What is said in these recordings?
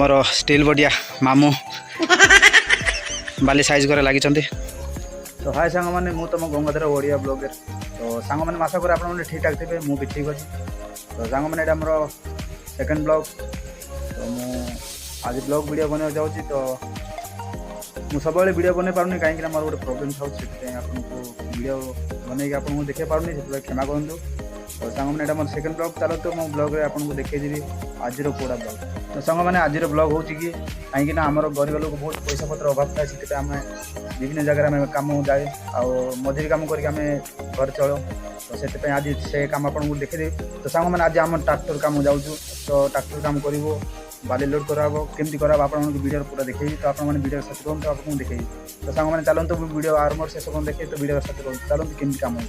आमर स्टील बडिया मामू बाली साइज करे लगी। तो हाय सांग मैंने मु तुम गंगाधर ओडिया ब्लॉगर। तो सांग मैंने आशा करें आप ठीक ठाक थे मुझे ठीक अच्छे। तो सांग मैंने मोर सेकेंड ब्लॉग। तो मु आज ब्लॉग वीडियो बना जाऊँगी। तो मुझे सब वीडियो बन पार्नी कहीं मोर गोटे प्रोब्लेम था आपको वीडियो बनई आपको देखे पार्नी से क्षमा करूँ। तो सांग मैंने मोर सेकेंड ब्लॉग चलो। तो मो ब्लॉग आपको देखी आज पूरा ब्लॉग। तो सांग मैंने आज ब्लॉग हो कहीं आमर गरीब लोग बहुत पैसा पत्र अभाव था से आम विभिन्न जगह में कम जाए मजूरी कम करके घर चल। तो से आज से कम आपको देखेदेवी। तो सांग मैंने आज आम ट्रैक्टर कम जाऊँ। तो ट्रैक्टर कम कर बाली लोड कराब केमती कराब आप वीडियो पूरा देखी। तो आप वीडियो साथ करूँ तो आपको देखी। तो सांग मैंने चलते वीडियो आरंभ शेष को देखे। तो वीडियो साथ करूँ चलते केमती कम हो।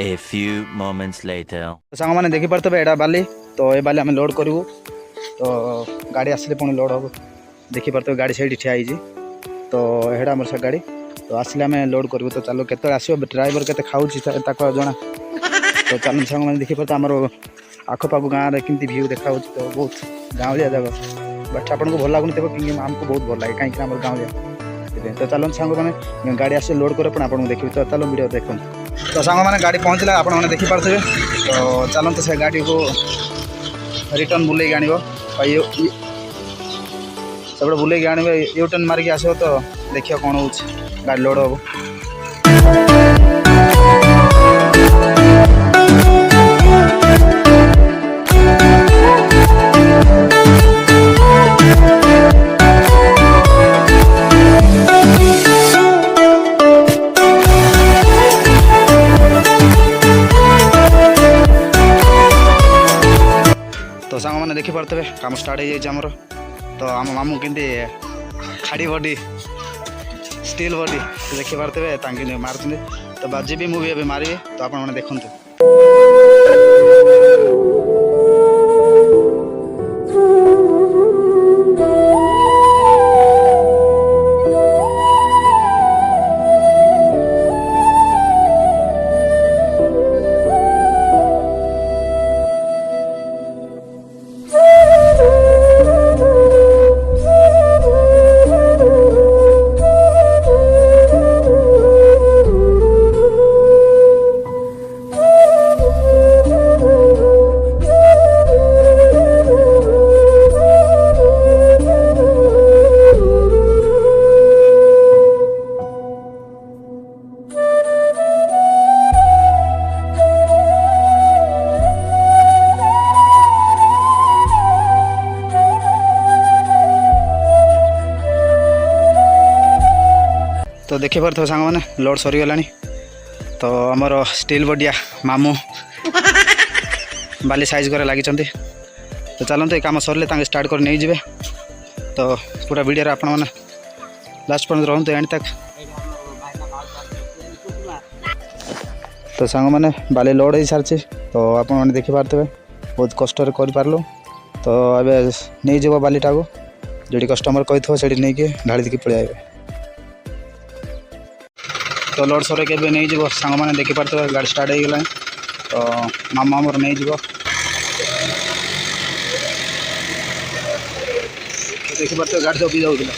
A few moments later. तो सांग मैंने देखी पार्थे एटा बाली। तो ये बाली आम लोड करूँ। तो गाड़ी आसले पुणी लोड हम देखी पार्थे गाड़ी से ठिया। तो एटा आम से गाड़ी तो आसले आम लोड करूँ। तो चलो केत आस ड्राइवर के खाऊँ जना। तो चलो सांग मैंने देखी पार्थे आमर आखपाख गाँव में केमती व्यू देखा। तो बहुत गाँवलिया जगह बट आपको भल लगुन थे कि आमको बहुत भल लगे कहीं आम गाँवलिया। तो चलो सांग मैंने गाड़ी आस लोड कर आपको देखिए। तो चलो वीडियो देखो। तो सांग मैंने गाड़ी पहुँचला आप देखी पार्थे। तो चलते से गाड़ी को रिटर्न बुले आण सब बुले आण यू टर्न मारिक आस। तो देखिए कौन हो गाड़ी लोड हम। तो सांग मैंने देखी पार्थे काम स्टार्ट हो जामर। तो आम मामू केमती खाड़ी बॉडी स्टील बॉडी देखी पार्थे मार्च। तो बाजी भी मुझे मारे। तो आप देखते। तो देखी पार्थ सांग मैंने लोड सरीगला। तो आमर स्टील बडिया मामू बाली साइज करे लगी। तो चलते ये कम सरले स्टार्ट कर नहीं जाए। तो पूरा वीडियो आप लास्ट पर्यंत रहते एंड तक। तो सांग मैंने बाली लोड हो सारी। तो आप देखी पार्थे बहुत कष्ट कर पार्लु। तो अबे नहीं जाव बालीटा को जो कस्टमर कही से नहीं ढाड़ी देकी पलि आए। तो लोड सर के नहीं जीव सांग मैंने देखी पार्थे गाड़ी स्टार्ट हो गला। तो मामा मोर नहीं जीव। देखी पार्थे गाड़ी दबी जाऊला।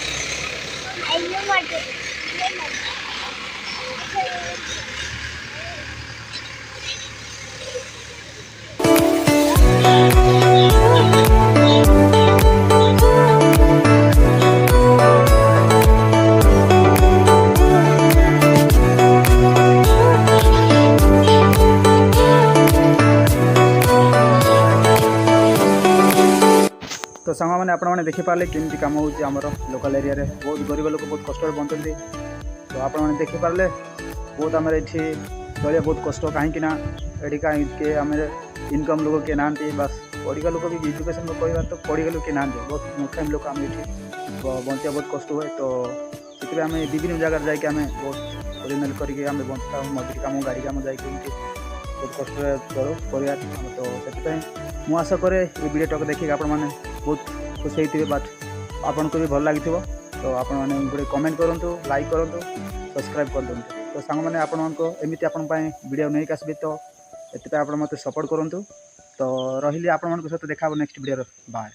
तो सांग मैंने आपने देखी पारे केमती कम होमर लोकल एरिया रे बहुत गरीब लोग बहुत कष्ट बंचती। तो आपने देखी पारे बहुत आम ये चलिए बहुत कष्ट कहीं कहीं आम इनकम लोग किए ना बस पढ़ा लोग भी एजुकेशन लोग कह तो पढ़ा लोग किए ना बहुत मूर्खामी लोग आम ये बचा बहुत कष्ट हुए। तो से आम विभिन्न जगह जाकि आम बहुत ओरिजिनल करके बंचा मजूरी कम गाड़ी कम जा बहुत कष्ट करूँ परिवार। तो से मुझे आशा करे ये वीडियो देखिए आप बहुत खुशी होते बट आपन को भी भल लगी। तो आप गोटे कमेंट करूँ लाइक करूँ सब्सक्राइब कर दिखाँ। तो सांग मैंने आपमती आप वीडियो नहीं आसबी। तो ये आप मत सपोर्ट करूँ। तो रही आप सहित देखा नेक्स्ट वीडियो बाय।